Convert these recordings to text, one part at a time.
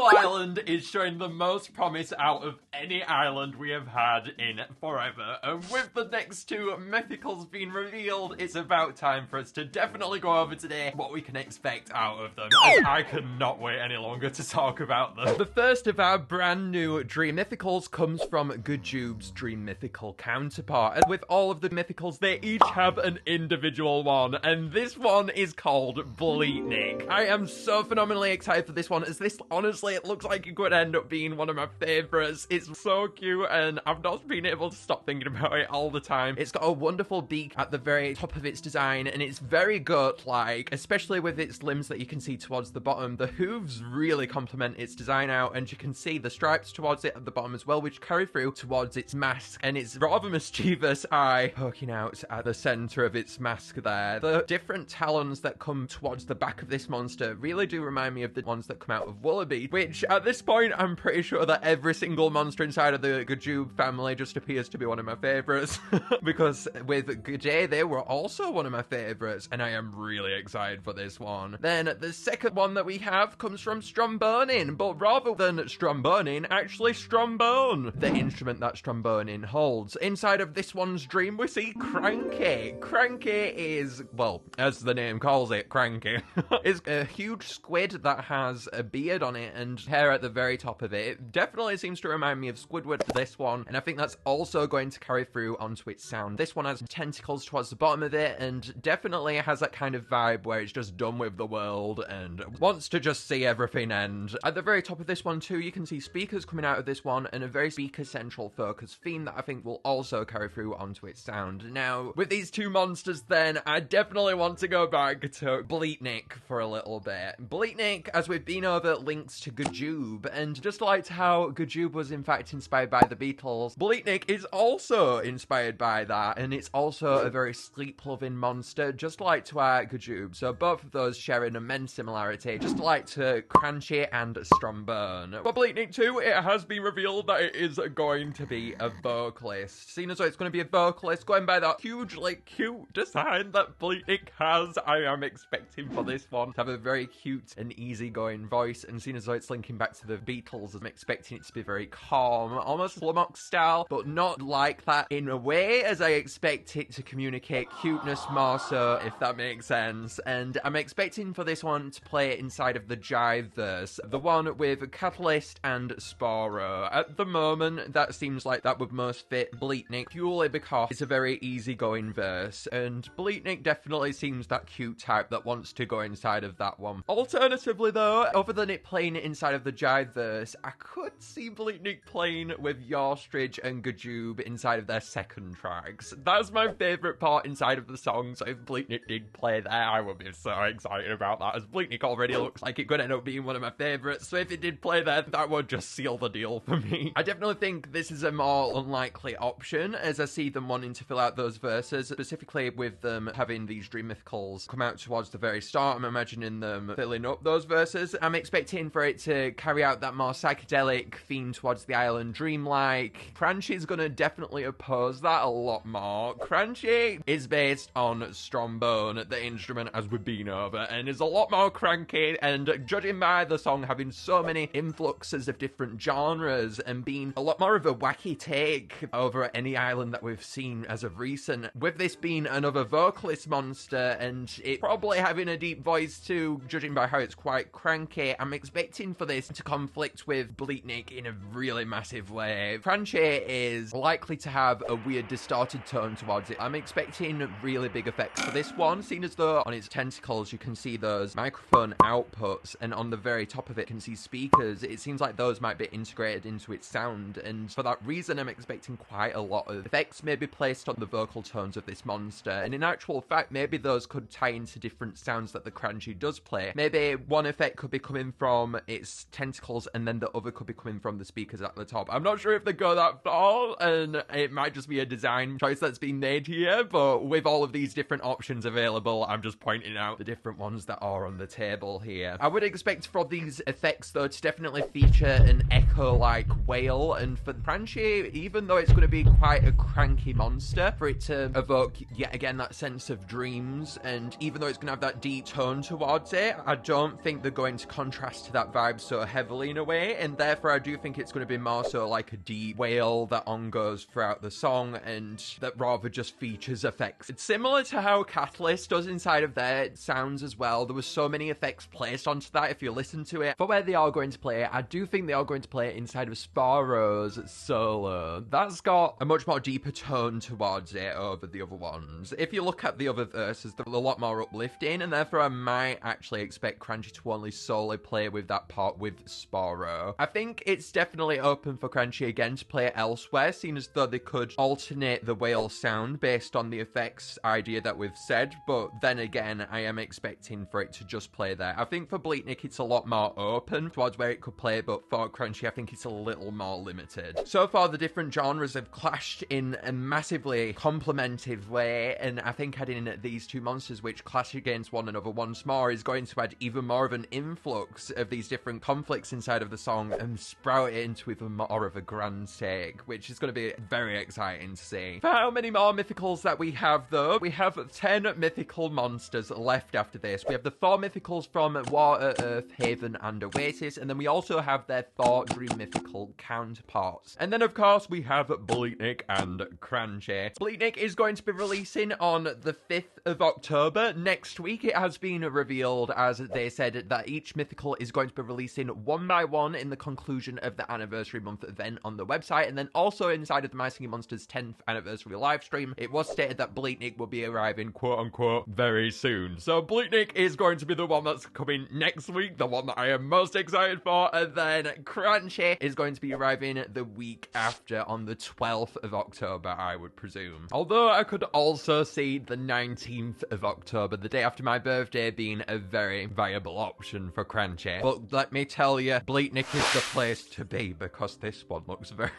Mythical Island is showing the most promise out of any island we have had in forever. And with the next two Mythicals being revealed, it's about time for us to definitely go over today what we can expect out of them. As I cannot wait any longer to talk about them. The first of our brand new Dream Mythicals comes from Gajube's Dream Mythical counterpart. And with all of the Mythicals, they each have an individual one. And this one is called Bleatnik. I am so phenomenally excited for this one, as this, honestly, it looks like it could end up being one of my favorites. It's so cute, and I've not been able to stop thinking about it all the time. It's got a wonderful beak at the very top of its design, and it's very goat-like, especially with its limbs that you can see towards the bottom. The hooves really complement its design out, and you can see the stripes towards it at the bottom as well, which carry through towards its mask, and its rather mischievous eye poking out at the center of its mask there. The different talons that come towards the back of this monster really do remind me of the ones that come out of Wallaby, which at this point I'm pretty sure that every single monster inside of the Gajube family just appears to be one of my favorites. Because with Gajay, they were also one of my favorites, and I am really excited for this one. Then the second one that we have comes from Strombonin, but rather than Strombonin, actually Strombone, the instrument that Strombonin holds. Inside of this one's dream, we see Cranchee. Cranchee is, well, as the name calls it, Cranchee, is a huge squid that has a beard on it and hair at the very top of it. It definitely seems to remind me of Squidward for this one, and I think that's also going to carry through onto its sound. This one has tentacles towards the bottom of it, and definitely has that kind of vibe where it's just done with the world and wants to just see everything end. At the very top of this one too, you can see speakers coming out of this one, and a very speaker-central focus theme that I think will also carry through onto its sound. Now, with these two monsters then, I definitely want to go back to Bleatnik for a little bit. Bleatnik, as we've been over, links to Gajube, and just like how Gajube was in fact inspired by the Beatles, Bleatnik is also inspired by that, and it's also a very sleep-loving monster, just like to our Gajube. So both of those share an immense similarity, just like to Cranchee and Strombone. For Bleatnik 2, it has been revealed that it is going to be a vocalist. Seeing as though it's going to be a vocalist, going by that hugely cute design that Bleatnik has, I am expecting for this one to have a very cute and easygoing voice, and seeing as though it's linking back to the Beatles, I'm expecting it to be very calm, almost Lamok style, but not like that in a way, as I expect it to communicate cuteness more so, if that makes sense. And I'm expecting for this one to play inside of the Jive verse, the one with Catalyst and Sporo. At the moment, that seems like that would most fit Bleatnik, purely because it's a very easygoing verse, and Bleatnik definitely seems that cute type that wants to go inside of that one. Alternatively though, other than it playing inside of the Jive verse, I could see Bleatnik playing with Yorstridge and Gajube inside of their second tracks. That's my favourite part inside of the song, so if Bleatnik did play there, I would be so excited about that, as Bleatnik already looks like it could end up being one of my favourites, so if it did play there, that would just seal the deal for me. I definitely think this is a more unlikely option, as I see them wanting to fill out those verses, specifically with them having these Dream Mythicals come out towards the very start. I'm imagining them filling up those verses. I'm expecting for it to carry out that more psychedelic theme towards the island, dreamlike. Cranchee's gonna definitely oppose that a lot more. Cranchee is based on Strombone, the instrument, as we've been over, and is a lot more cranky, and judging by the song having so many influxes of different genres and being a lot more of a wacky take over any island that we've seen as of recent, with this being another vocalist monster and it probably having a deep voice too, judging by how it's quite cranky, I'm expecting for this to conflict with Bleatnik in a really massive way. Cranchee is likely to have a weird distorted tone towards it. I'm expecting really big effects for this one, seeing as though on its tentacles you can see those microphone outputs, and on the very top of it you can see speakers. It seems like those might be integrated into its sound, and for that reason I'm expecting quite a lot of effects maybe placed on the vocal tones of this monster, and in actual fact maybe those could tie into different sounds that the Cranchee does play. Maybe one effect could be coming from its tentacles and then the other could be coming from the speakers at the top. I'm not sure if they go that far, and it might just be a design choice that's been made here, but with all of these different options available, I'm just pointing out the different ones that are on the table here. I would expect for these effects, though, to definitely feature an echo-like wail, and for Cranchee, even though it's going to be quite a cranky monster, for it to evoke, yet again, that sense of dreams, and even though it's going to have that deep tone towards it, I don't think they're going to contrast to that vibe so heavily in a way, and therefore I do think it's going to be more so like a deep wail that on-goes throughout the song, and that rather just features effects. It's similar to how Catalyst does inside of their sounds as well. There was so many effects placed onto that if you listen to it. For where they are going to play it, I do think they are going to play it inside of Sparrow's solo. That's got a much more deeper tone towards it over the other ones. If you look at the other verses, they're a lot more uplifting, and therefore I might actually expect Cranchee to only solely play with that part with Sparrow. I think it's definitely open for Cranchee again to play it elsewhere, seeing as though they could alternate the whale sound based on the effects idea that we've said, but then again, I am expecting for it to just play there. I think for Bleatnik, it's a lot more open towards where it could play, but for Cranchee, I think it's a little more limited. So far, the different genres have clashed in a massively complementive way, and I think adding in these two monsters which clash against one another once more is going to add even more of an influx of these different conflicts inside of the song and sprout it into even more of a grand take, which is going to be very exciting to see. For how many more mythicals that we have, though, we have 10 mythical monsters left after this. We have the 4 mythicals from Water, Earth, Haven, and Oasis, and then we also have their 4 Dream mythical counterparts. And then, of course, we have Bleatnik and Cranchee. Bleatnik is going to be releasing on the 5th of October. Next week, it has been revealed, as they said, that each mythical is going to be releasing one by one in the conclusion of the anniversary month event on the website, and then also inside of the My Singing Monsters 10th anniversary live stream, it was stated that Bleatnik will be arriving, quote-unquote, very soon. So Bleatnik is going to be the one that's coming next week, the one that I am most excited for, and then Cranchee is going to be arriving the week after, on the 12th of October, I would presume. Although I could also see the 19th of October, the day after my birthday, being a very viable option for Cranchee. But let me tell you, Bleatnik is the place to be, because this one looks very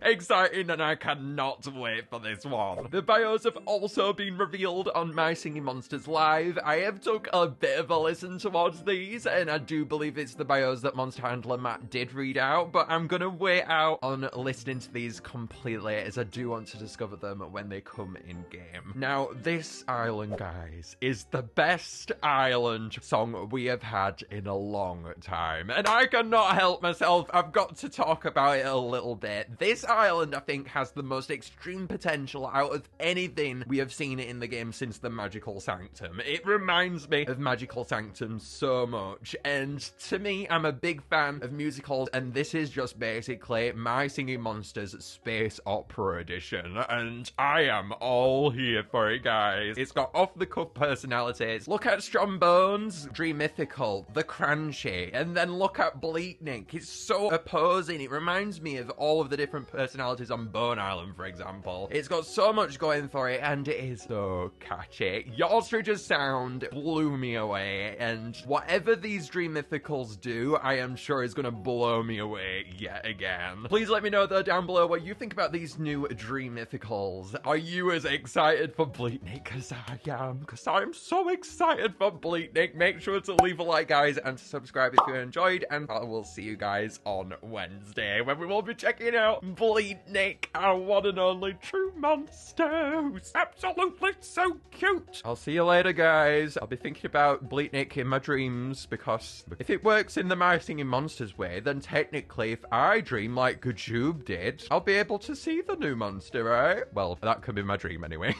exciting, and I cannot wait for this one. The bios have also been revealed on My Singing Monsters Live. I have took a bit of a listen towards these, and I do believe it's the bios that Monster Handler Matt did read out, but I'm gonna wait out on listening to these completely, as I do want to discover them when they come in-game. Now, this island, guys, is the best island song we have had in a long time, and I cannot help myself. I've got to talk about it a little bit. This island, I think, has the most extreme potential out of anything we have seen in the game since the Magical Sanctum. It reminds me of Magical Sanctum so much, and to me, I'm a big fan of musicals, and this is just basically My Singing Monsters Space Opera Edition, and I am all here for it, guys. It's got off-the-cuff personalities. Look at Strombones, Dream Mythical, the Cranchee, and then look at Bleatnik. It's so opposing. It reminds me of all of the different personalities on Bone Island, for example. It's got so much going for it, and it is so catchy. Ostrich's sound blew me away, and whatever these Dream Mythicals do, I am sure is going to blow me away yet again. Please let me know, though, down below what you think about these new Dream Mythicals. Are you as excited for Bleatnik as I am? Because I'm so excited for Bleatnik. Make sure to leave a like, guys, and to subscribe if you enjoyed, and I will see you guys on Wednesday, when we will be checking out Bleatnik, our one and only true monster, who's absolutely so cute. I'll see you later, guys. I'll be thinking about Bleatnik in my dreams, because if it works in the My Singing Monsters way, then technically if I dream like Gajoob did, I'll be able to see the new monster, right? Well, that could be my dream anyway.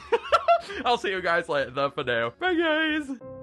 I'll see you guys later though for now. Bye, guys.